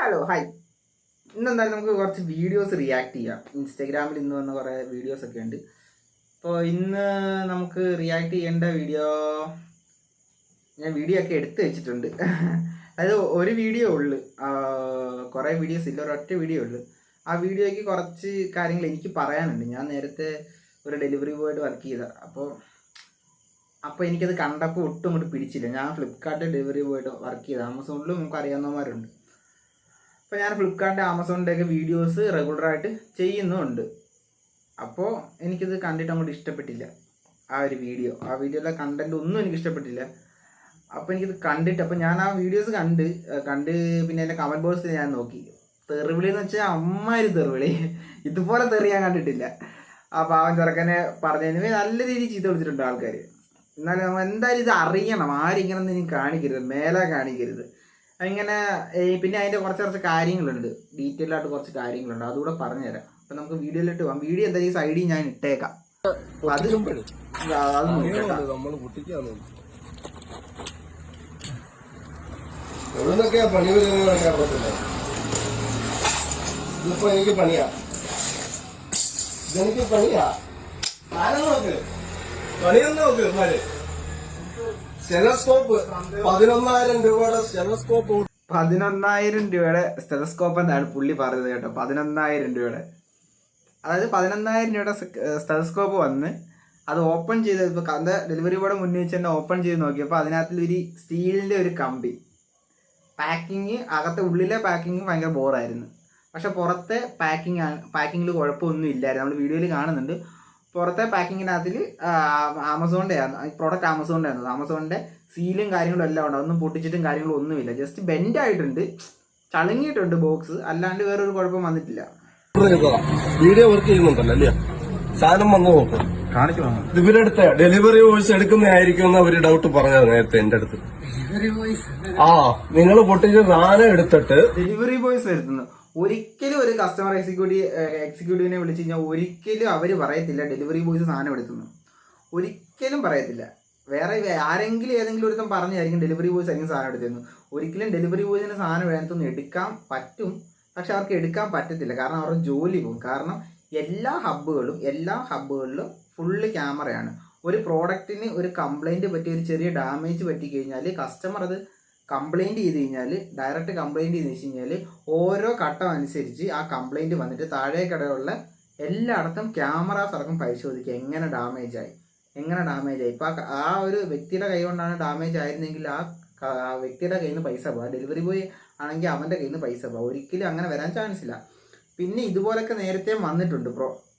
Hello hi. ഇന്നെന്തായാലും നമുക്ക് കുറച്ച് videos react ചെയ്യാം. ഇൻസ്റ്റാഗ്രാമിൽ ഇന്ന് വന്ന കുറേ വീഡിയോസ് ഒക്കെ ഉണ്ട്. അപ്പോൾ ഇന്ന് നമുക്ക് റിയാക്ട് ചെയ്യേണ്ട ഞാൻ വീഡിയോ ഒക്കെ എടുത്തു വെച്ചിട്ടുണ്ട്. അതായത് ഒരു വീഡിയോ ഉള്ളു, കുറേ വീഡിയോസ് ഇല്ല, ഒരൊറ്റ വീഡിയോ ഉള്ളു. ആ വീഡിയോയ്ക്ക് കുറച്ച് കാര്യങ്ങൾ എനിക്ക് പറയാനുണ്ട്. ഞാൻ നേരത്തെ ഒരു ഡെലിവറി ബോയായിട്ട് വർക്ക് ചെയ്ത, അപ്പോൾ എനിക്കത് കണ്ടപ്പോൾ ഒട്ടും ഇങ്ങോട്ട് പിടിച്ചില്ല. ഞാൻ ഫ്ലിപ്കാർട്ടിൽ ഡെലിവറി ബോയായിട്ട് വർക്ക് ചെയ്ത, ആമസോണിലും നമുക്ക് അറിയാവുന്നവന്മാരുണ്ട്. അപ്പോൾ ഞാൻ ഫ്ലിപ്കാർട്ട് ആമസോണിൻ്റെയൊക്കെ വീഡിയോസ് റെഗുലറായിട്ട് ചെയ്യുന്നുമുണ്ട്. അപ്പോൾ എനിക്കിത് കണ്ടിട്ട് അങ്ങോട്ട് ഇഷ്ടപ്പെട്ടില്ല. ആ വീഡിയോയിലെ കണ്ടന്റ് ഒന്നും എനിക്ക് ഇഷ്ടപ്പെട്ടില്ല. അപ്പോൾ എനിക്കിത് കണ്ടിട്ട്, അപ്പോൾ ഞാൻ ആ വീഡിയോസ് കണ്ട് പിന്നെ എൻ്റെ കമൻറ്റ് ബോക്സിൽ ഞാൻ നോക്കി. തെറിവിളി എന്ന് വെച്ചാൽ അമ്മാതിരി തെറിവിളി, ഇതുപോലെ തെറി ഞാൻ കണ്ടിട്ടില്ല. ആ പാവൻ ചെറുക്കനെ പറഞ്ഞതിന് നല്ല രീതിയിൽ ചീത്ത വിളിച്ചിട്ടുണ്ട് ആൾക്കാർ. എന്നാലും നമ്മൾ എന്തായാലും ഇത് അറിയണം, ആരിങ്ങനെ നീ കാണിക്കരുത്, മേലെ കാണിക്കരുത്. അങ്ങനെ പിന്നെ അതിൻ്റെ കുറച്ച് കാര്യങ്ങളുണ്ട്, ഡീറ്റെയിൽ ആയിട്ട് കുറച്ച് കാര്യങ്ങളുണ്ട്, അതുകൂടെ പറഞ്ഞുതരാം. അപ്പം നമുക്ക് വീഡിയോയിലിട്ട് പോകാം. വീഡിയോ എന്തായാലും ഈ സൈഡിൽ ഞാൻ ഇട്ടേക്കാം. എനിക്ക് പണിയാ, ഇതെനിക്ക് പണിയാ. പണിയൊന്നും നോക്ക് സ്റ്റെതസ്കോപ്പ് 11,000 രൂപയുടെ സ്റ്റെതസ്കോപ്പ്. 11,000 രൂപയുടെ സ്റ്റെതസ്കോപ്പ് എന്നാണ് പുള്ളി പറഞ്ഞത് കേട്ടോ. 11,000 രൂപയുടെ, അതായത് 11,000 രൂപയുടെ സ്റ്റെതസ്കോപ്പ് വന്ന് അത് ഓപ്പൺ ചെയ്ത് അത് ഡെലിവറി ബോയുടെ മുന്നിൽ വെച്ച് തന്നെ ഓപ്പൺ ചെയ്ത് നോക്കിയപ്പോൾ അതിനകത്തിൽ ഒരു സ്റ്റീലിൻ്റെ ഒരു കമ്പി. ഉള്ളിലെ പാക്കിങ് ഭയങ്കര ബോറായിരുന്നു. പക്ഷെ പുറത്തെ പാക്കിങ്ങിൽ കുഴപ്പമൊന്നും ഇല്ലായിരുന്നു. നമ്മൾ വീഡിയോയിൽ കാണുന്നുണ്ട്. പുറത്തെ പാക്കിങ്ങിനകത്തിൽ ആമസോണിൻ്റെ പ്രോഡക്റ്റ് ആമസോണിൻ്റെ ആയിരുന്നു. ആമസോണിൻ്റെ സീലും കാര്യങ്ങളും എല്ലാം ഉണ്ട്. അതൊന്നും പൊട്ടിച്ചിട്ടും കാര്യങ്ങളും ഒന്നുമില്ല. ജസ്റ്റ് ബെൻഡ് ആയിട്ടുണ്ട്, ചളുങ്ങിയിട്ടുണ്ട് ബോക്സ്, അല്ലാണ്ട് വേറൊരു കുഴപ്പം വന്നിട്ടില്ല. വീഡിയോ വർക്ക് ചെയ്യുന്നുണ്ടല്ലോ അല്ലേ, സാധനം വന്നു നോക്കും, ഇവരെടുത്ത ഡെലിവറി വോയിസ് എടുക്കുന്നതായിരിക്കും എന്ന് അവര് ഡൗട്ട് പറഞ്ഞത് നേരത്തെ എന്റെ അടുത്ത്. നിങ്ങൾ പൊട്ടിച്ച് സാധനം എടുത്തിട്ട് ഡെലിവറി ബോയ്സ് വരുത്തുന്നു. ഒരിക്കലും ഒരു കസ്റ്റമർ എക്സിക്യൂട്ടീവിനെ വിളിച്ചു കഴിഞ്ഞാൽ ഒരിക്കലും അവർ പറയത്തില്ല ഡെലിവറി ബോയ്സ് സാധനം എടുത്തുന്നു, ഒരിക്കലും പറയത്തില്ല. വേറെ ആരെങ്കിലും ഏതെങ്കിലും ഒരുത്തം പറഞ്ഞായിരിക്കും ഡെലിവറി ബോയ്സ് ആയിരിക്കും സാധനം എടുത്തിരുന്നു. ഒരിക്കലും ഡെലിവറി ബോയ്സിന് സാധനം വേണ്ടത്തൊന്നും എടുക്കാൻ പറ്റും, പക്ഷെ അവർക്ക് എടുക്കാൻ പറ്റത്തില്ല. കാരണം അവരുടെ ജോലി പോകും. കാരണം എല്ലാ ഹബ്ബുകളിലും ഫുള്ള് ക്യാമറയാണ്. ഒരു പ്രോഡക്റ്റിന് ഒരു കംപ്ലൈൻറ്റ് പറ്റി, ഒരു ചെറിയ ഡാമേജ് പറ്റി കഴിഞ്ഞാൽ കസ്റ്റമർ അത് കംപ്ലൈൻറ്റ് ചെയ്ത് കഴിഞ്ഞാൽ, ഡയറക്റ്റ് കംപ്ലൈൻറ്റ് ചെയ്ത് വെച്ച് കഴിഞ്ഞാൽ ഓരോ ഘട്ടം അനുസരിച്ച് ആ കംപ്ലൈൻറ്റ് വന്നിട്ട് താഴേക്കടയുള്ള എല്ലായിടത്തും ക്യാമറാസ് അടക്കം പരിശോധിക്കുക എങ്ങനെ ഡാമേജായി. ഇപ്പോൾ ആ ഒരു വ്യക്തിയുടെ കൈ കൊണ്ടാണ് ഡാമേജ് ആയിരുന്നെങ്കിൽ ആ വ്യക്തിയുടെ കയ്യിൽ നിന്ന് പൈസ പോകാം. ഡെലിവറി ബോയ് ആണെങ്കിൽ അവൻ്റെ കയ്യിൽ നിന്ന് പൈസ പോകാം. ഒരിക്കലും അങ്ങനെ വരാൻ ചാൻസ് ഇല്ല. പിന്നെ ഇതുപോലൊക്കെ നേരത്തെ വന്നിട്ടുണ്ട്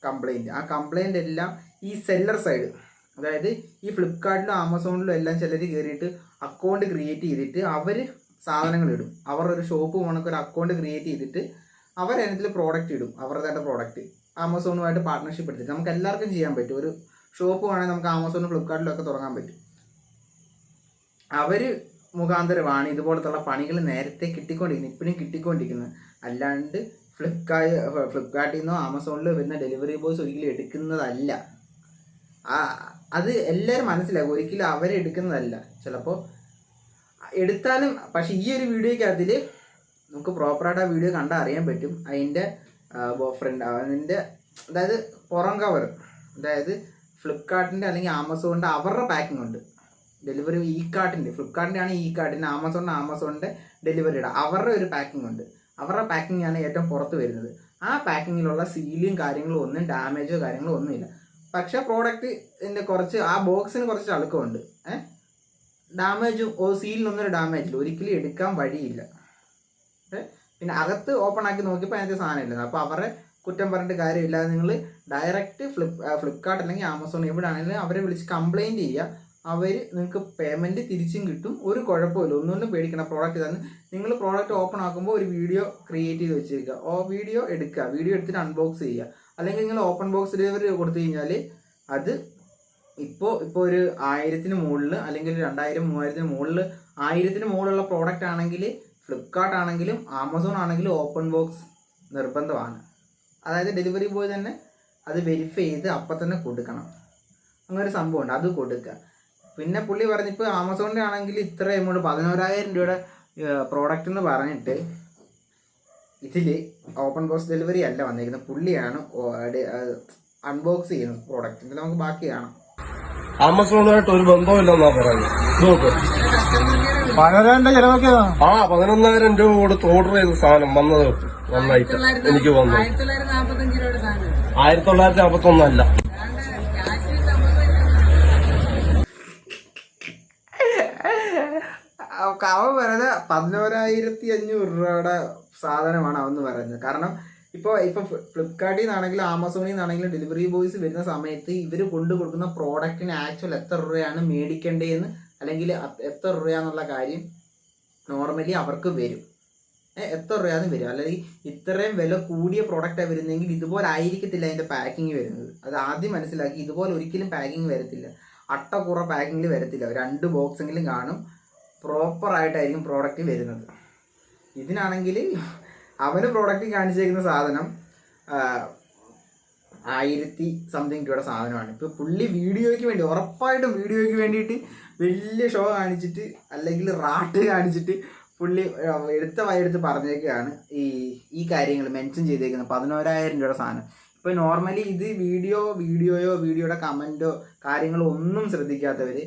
കംപ്ലൈൻറ്റ്. ആ കംപ്ലൈൻറ്റ് എല്ലാം ഈ സെല്ലർ സൈഡ്, അതായത് ഈ ഫ്ലിപ്കാർട്ടിലും ആമസോണിലും എല്ലാം ചിലർ കയറിയിട്ട് അക്കൗണ്ട് ക്രിയേറ്റ് ചെയ്തിട്ട് അവർ സാധനങ്ങൾ ഇടും. അവരുടെ ഒരു ഷോപ്പ് പോകണക്ക് ഒരു അക്കൗണ്ട് ക്രിയേറ്റ് ചെയ്തിട്ട് അവരതിനകത്തിൽ പ്രോഡക്റ്റ് ഇടും. അവരുടെ പ്രോഡക്റ്റ് ആമസോണുമായിട്ട് പാർട്ട്ണർഷിപ്പ് എടുത്തിട്ട് നമുക്ക് എല്ലാവർക്കും ചെയ്യാൻ പറ്റും. ഒരു ഷോപ്പ് വേണമെങ്കിൽ നമുക്ക് ആമസോണിലും ഫ്ലിപ്കാർട്ടിലും ഒക്കെ തുടങ്ങാൻ പറ്റും. അവർ മുഖാന്തരമാണ് ഇതുപോലത്തുള്ള പണികൾ നേരത്തെ ഇപ്പോഴും കിട്ടിക്കൊണ്ടിരിക്കുന്നത്. അല്ലാണ്ട് ഫ്ലിപ്കാർട്ടിൽ നിന്നോ ആമസോണിലോ വരുന്ന ഡെലിവറി ബോയ്സ് ഒരിക്കലും എടുക്കുന്നതല്ല. അത് എല്ലാവരും മനസ്സിലാക്കും. ഒരിക്കലും അവരെടുക്കുന്നതല്ല. ചിലപ്പോൾ എടുത്താലും, പക്ഷെ ഈ ഒരു വീഡിയോയ്ക്കകത്തിൽ നമുക്ക് പ്രോപ്പറായിട്ട് ആ വീഡിയോ കണ്ടാൽ അറിയാൻ പറ്റും. അതിൻ്റെ അതായത് പുറം കവർ, അതായത് ഫ്ലിപ്കാർട്ടിൻ്റെ അല്ലെങ്കിൽ ആമസോണിൻ്റെ അവരുടെ പാക്കിംഗ് ഉണ്ട്. ഡെലിവറി ഫ്ലിപ്കാർട്ടിൻ്റെ ആണ് കാർട്ടിൻ്റെ, ആമസോണിൻ്റെ ഡെലിവറിയുടെ അവരുടെ ഒരു പാക്കിംഗ് ഉണ്ട്. അവരുടെ പാക്കിംഗ് ആണ് ഏറ്റവും പുറത്ത് വരുന്നത്. ആ പാക്കിങ്ങിലുള്ള സീലും കാര്യങ്ങളും ഒന്നും ഡാമേജോ കാര്യങ്ങളോ ഒന്നുമില്ല. പക്ഷേ പ്രോഡക്റ്റിൻ്റെ ആ ബോക്സിന് കുറച്ച് അളുക്കമുണ്ട്. ഡാമേജും സീലിനൊന്നും ഒരു ഡാമേജില്ല, ഒരിക്കലും എടുക്കാൻ വഴിയില്ല. പിന്നെ അകത്ത് ഓപ്പൺ ആക്കി നോക്കിയപ്പോൾ അതിനകത്ത് സാധനം ഇല്ല. അപ്പോൾ അവരെ കുറ്റം പറഞ്ഞിട്ട് കാര്യമില്ല. നിങ്ങൾ ഡയറക്റ്റ് ഫ്ലിപ്കാർട്ട് അല്ലെങ്കിൽ ആമസോൺ എവിടെയാണെങ്കിലും അവരെ വിളിച്ച് കംപ്ലൈൻറ്റ് ചെയ്യുക. അവർ നിങ്ങൾക്ക് പേയ്മെൻറ്റ് തിരിച്ചും കിട്ടും. ഒരു കുഴപ്പമില്ല, ഒന്നുകൊണ്ടും പേടിക്കണം. പ്രോഡക്റ്റ് തന്നെ നിങ്ങൾ പ്രോഡക്റ്റ് ഓപ്പൺ ആക്കുമ്പോൾ ഒരു വീഡിയോ ക്രിയേറ്റ് ചെയ്ത് വെച്ചിരിക്കുക. വീഡിയോ എടുത്തിട്ട് അൺബോക്സ് ചെയ്യുക. അല്ലെങ്കിൽ നിങ്ങൾ ഓപ്പൺ ബോക്സ് ഡെലിവറി കൊടുത്തു കഴിഞ്ഞാൽ അത് ഇപ്പോൾ ഒരു 1000-ന് മുകളിൽ അല്ലെങ്കിൽ 2000-3000-ന് മുകളിൽ 1000-ന് മുകളിലുള്ള പ്രോഡക്റ്റ് ആണെങ്കിൽ ഫ്ലിപ്കാർട്ട് ആണെങ്കിലും ആമസോൺ ആണെങ്കിലും ഓപ്പൺ ബോക്സ് നിർബന്ധമാണ്. അതായത് ഡെലിവറി ബോയ് തന്നെ അത് വെരിഫൈ ചെയ്ത് അപ്പം തന്നെ കൊടുക്കണം. അങ്ങനെ ഒരു സംഭവമുണ്ട്, അത് കൊടുക്കുക. പിന്നെ പുള്ളി പറഞ്ഞിപ്പോൾ ആമസോണിൻ്റെ ആണെങ്കിൽ ഇത്ര എമൗണ്ട് 11,000 രൂപയുടെ പ്രോഡക്റ്റ് എന്ന് പറഞ്ഞിട്ട് ഇതിൽ ഓപ്പൺ ബോക്സ് ഡെലിവറി അല്ല വന്നിരിക്കുന്നത്, പുള്ളിയാണ് അൺബോക്സ് ചെയ്യുന്നത് പ്രോഡക്റ്റ്. ഇതിൽ നമുക്ക് ബാക്കി കാണാം. ആമസോണായിട്ട് ഒരു ബന്ധമില്ലെന്നാ പറയുന്നത്. നോക്ക്, 11,000 ചെലവാക്കിയതാ. 11,000 രൂപ കൊടുത്ത് ഓർഡർ ചെയ്ത സാധനം വന്നത് നന്നായിട്ട് എനിക്ക് വന്നു. 1941 അല്ല. അവൻ പറയുന്നത് 11,500 രൂപയുടെ സാധനമാണ് അവന്ന് പറയുന്നത്. കാരണം ഇപ്പോൾ ഫ്ലിപ്കാർട്ടിൽ നിന്നാണെങ്കിലും ആമസോണിൽ നിന്നാണെങ്കിലും ഡെലിവറി ബോയ്സ് വരുന്ന സമയത്ത് ഇവർ കൊണ്ടു കൊടുക്കുന്ന പ്രോഡക്റ്റിന് ആക്ച്വൽ എത്ര രൂപയാണ് മേടിക്കേണ്ടതെന്ന്, അല്ലെങ്കിൽ എത്ര രൂപയാന്നുള്ള കാര്യം നോർമലി അവർക്ക് വരും. എത്ര രൂപയാന്ന് വരും. അല്ലെങ്കിൽ ഇത്രയും വില കൂടിയ പ്രോഡക്റ്റാണ് വരുന്നതെങ്കിൽ ഇതുപോലെ ആയിരിക്കത്തില്ല അതിൻ്റെ പാക്കിങ് വരുന്നത്. അത് ആദ്യം മനസ്സിലാക്കി. ഇതുപോലെ ഒരിക്കലും പാക്കിങ് വരത്തില്ല, അട്ടക്കുറ പാക്കിങ്ങിൽ വരത്തില്ല. 2 ബോക്സെങ്കിലും കാണും, പ്രോപ്പറായിട്ടായിരിക്കും പ്രോഡക്റ്റ് വരുന്നത്. ഇതിനാണെങ്കിൽ അവന് പ്രോഡക്റ്റ് കാണിച്ചേക്കുന്ന സാധനം 1000 സംതിങ് രൂപയുടെ സാധനമാണ്. ഇപ്പോൾ പുള്ളി വീഡിയോയ്ക്ക് വേണ്ടി, ഉറപ്പായിട്ടും വീഡിയോയ്ക്ക് വേണ്ടിയിട്ട് വലിയ ഷോ കാണിച്ചിട്ട് അല്ലെങ്കിൽ റാട്ട് കാണിച്ചിട്ട് പുള്ളി എടുത്ത് പറഞ്ഞേക്കാണ് ഈ കാര്യങ്ങൾ മെൻഷൻ ചെയ്തേക്കുന്നത്. 11,000 രൂപയുടെ സാധനം. ഇപ്പോൾ നോർമലി ഇത് വീഡിയോയുടെ കമൻറ്റോ കാര്യങ്ങളോ ഒന്നും ശ്രദ്ധിക്കാത്തവർ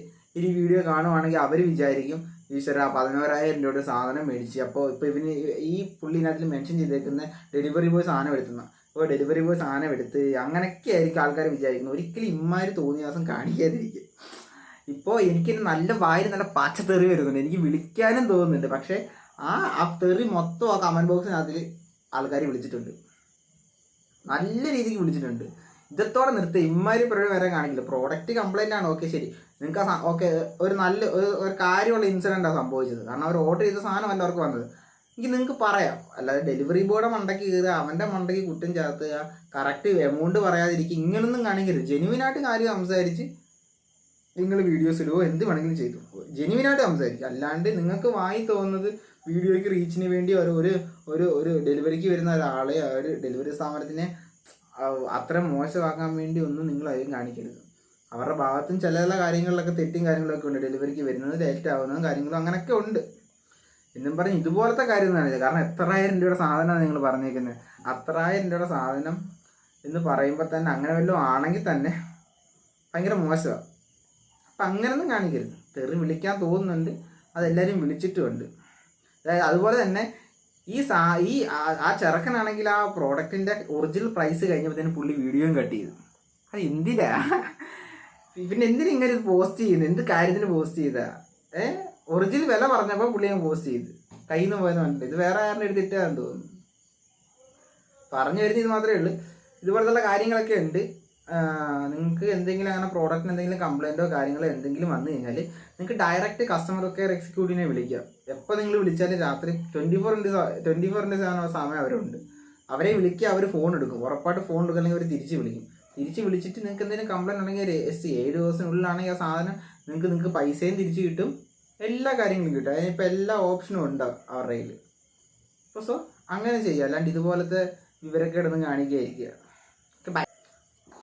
ഈ വീഡിയോ കാണുവാണെങ്കിൽ അവർ വിചാരിക്കും ഈശ്വര 11,000 രൂപയുടെ സാധനം മേടിച്ച്. അപ്പോൾ ഇപ്പോൾ ഇവന് ഈ പുള്ളിനകത്തിൽ മെൻഷൻ ചെയ്തേക്കുന്ന ഡെലിവറി ബോയ് സാധനം എടുത്തുന്ന, അപ്പോൾ ഡെലിവറി ബോയ് സാധനം എടുത്ത് അങ്ങനെയൊക്കെ ആയിരിക്കും ആൾക്കാർ വിചാരിക്കുന്നത്. ഒരിക്കലും ഇമ്മാതിരി തോന്നിയ ദിവസം കാണിക്കാതിരിക്കും. ഇപ്പോൾ എനിക്ക് നല്ല വായിൽ നല്ല പച്ചത്തെറി വരുന്നുണ്ട്, എനിക്ക് വിളിക്കാനും തോന്നുന്നുണ്ട്. പക്ഷേ ആ തെറി മൊത്തം ആ കമൻറ്റ് ബോക്സിനകത്തിൽ ആൾക്കാർ വിളിച്ചിട്ടുണ്ട്, നല്ല രീതിക്ക് വിളിച്ചിട്ടുണ്ട്. ഇതത്തോടെ നിർത്തി ഇമ്മാതിരി പരിപാടി വരെ കാണിക്കില്ല. പ്രോഡക്റ്റ് കംപ്ലൈൻ്റ് ആണ്, ഓക്കെ ശരി, നിങ്ങൾക്ക് ഓക്കെ ഒരു നല്ല ഒരു കാര്യമുള്ള ഇൻസിഡൻ്റാണ് സംഭവിച്ചത്. കാരണം അവർ ഓർഡർ ചെയ്ത സാധനമല്ല അവർക്ക് വന്നത്. എനിക്ക് നിങ്ങൾക്ക് പറയാം. അല്ലാതെ ഡെലിവറി ബോയുടെ മണ്ടയ്ക്ക് കയറുക, അവൻ്റെ മണ്ടയ്ക്ക് കുറ്റം ചേർത്തുക, കറക്റ്റ് എമൗണ്ട് പറയാതിരിക്കുക, ഇങ്ങനൊന്നും കാണിക്കരുത്. ജെനുവിനായിട്ട് കാര്യം സംസാരിച്ച് നിങ്ങൾ വീഡിയോസ് ഇടുവോ എന്ത് വേണമെങ്കിലും ചെയ്തു, ജെനുവിനായിട്ട് സംസാരിക്കുക. അല്ലാണ്ട് നിങ്ങൾക്ക് വായി തോന്നുന്നത് വീഡിയോയ്ക്ക് റീച്ചിന് വേണ്ടി ഒരു ഡെലിവറിക്ക് വരുന്ന ഒരാളെ ഒരു ഡെലിവറി സ്ഥാപനത്തിനെ അത്ര മോശമാക്കാൻ വേണ്ടി ഒന്നും നിങ്ങൾ അതിലും കാണിക്കരുത്. അവരുടെ ഭാഗത്തും ചില കാര്യങ്ങളിലൊക്കെ തെറ്റും കാര്യങ്ങളൊക്കെ ഉണ്ട്. ഡെലിവറിക്ക് വരുന്നത് ലേറ്റ് ആവുന്നതും കാര്യങ്ങളും അങ്ങനെയൊക്കെ ഉണ്ട് എന്നും പറഞ്ഞ് ഇതുപോലത്തെ കാര്യം കാണില്ല. കാരണം 1,000 രൂപയുടെ സാധനമാണ് നിങ്ങൾ പറഞ്ഞേക്കുന്നത്. 1,000 രൂപയുടെ സാധനം എന്ന് പറയുമ്പോൾ തന്നെ അങ്ങനെ വല്ലതും ആണെങ്കിൽ തന്നെ ഭയങ്കര മോശമാണ്. അപ്പം അങ്ങനെയൊന്നും കാണിക്കരുത്. തെറി വിളിക്കാൻ തോന്നുന്നുണ്ട്, അതെല്ലാവരും വിളിച്ചിട്ടുമുണ്ട്. അതായത് അതുപോലെ തന്നെ ആ ചെറുക്കനാണെങ്കിൽ ആ പ്രോഡക്റ്റിൻ്റെ ഒറിജിനൽ പ്രൈസ് കഴിഞ്ഞപ്പോഴത്തേനും പുള്ളി വീഡിയോയും കട്ട് ചെയ്തു. അത് എന്തിനാ പിന്നെ എന്തിനാ ഇങ്ങനെ പോസ്റ്റ് ചെയ്യുന്നത്? എന്ത് കാര്യത്തിന് പോസ്റ്റ് ചെയ്താ? ഒറിജിനൽ വില പറഞ്ഞപ്പോൾ പുള്ളി ഞാൻ പോസ്റ്റ് ചെയ്ത് കയ്യിൽ നിന്ന് പോയെന്ന് പറഞ്ഞിട്ട് ഇത് വേറെ ആരുടെ എടുത്തിട്ടാന്ന് തോന്നുന്നു. പറഞ്ഞു വരുന്നത് ഇത് മാത്രമേ ഉള്ളൂ. ഇതുപോലത്തുള്ള കാര്യങ്ങളൊക്കെ ഉണ്ട്. നിങ്ങൾക്ക് എന്തെങ്കിലും അങ്ങനെ പ്രോഡക്റ്റിന് എന്തെങ്കിലും കംപ്ലൈൻറ്റോ കാര്യങ്ങളോ എന്തെങ്കിലും വന്നു കഴിഞ്ഞാൽ നിങ്ങൾക്ക് ഡയറക്റ്റ് കസ്റ്റമർ കെയർ എക്സിക്യൂട്ടീവിനെ വിളിക്കാം. എപ്പോൾ നിങ്ങൾ വിളിച്ചാലും രാത്രി 24/7 സമയം അവരുണ്ട്. അവരെ വിളിക്കുക, അവർ ഫോൺ എടുക്കും. ഉറപ്പായിട്ട് ഫോൺ എടുക്കും, അല്ലെങ്കിൽ അവർ തിരിച്ച് വിളിക്കും. തിരിച്ച് വിളിച്ചിട്ട് നിങ്ങൾക്ക് എന്തെങ്കിലും കംപ്ലൈൻറ്റ് ഉണ്ടെങ്കിൽ 7 ദിവസത്തിനുള്ളിലാണെങ്കിൽ ആ സാധനം നിങ്ങൾക്ക് പൈസയും തിരിച്ച് കിട്ടും, എല്ലാ കാര്യങ്ങളും കിട്ടും. അതിനിപ്പോൾ എല്ലാ ഓപ്ഷനും ഉണ്ടാവും അവരുടെ കയ്യിൽ. അപ്പോൾ അങ്ങനെ ചെയ്യുക. അല്ലാണ്ട് ഇതുപോലത്തെ വിവരക്കേടൊന്നും കാണിക്കാതിരിക്കുക.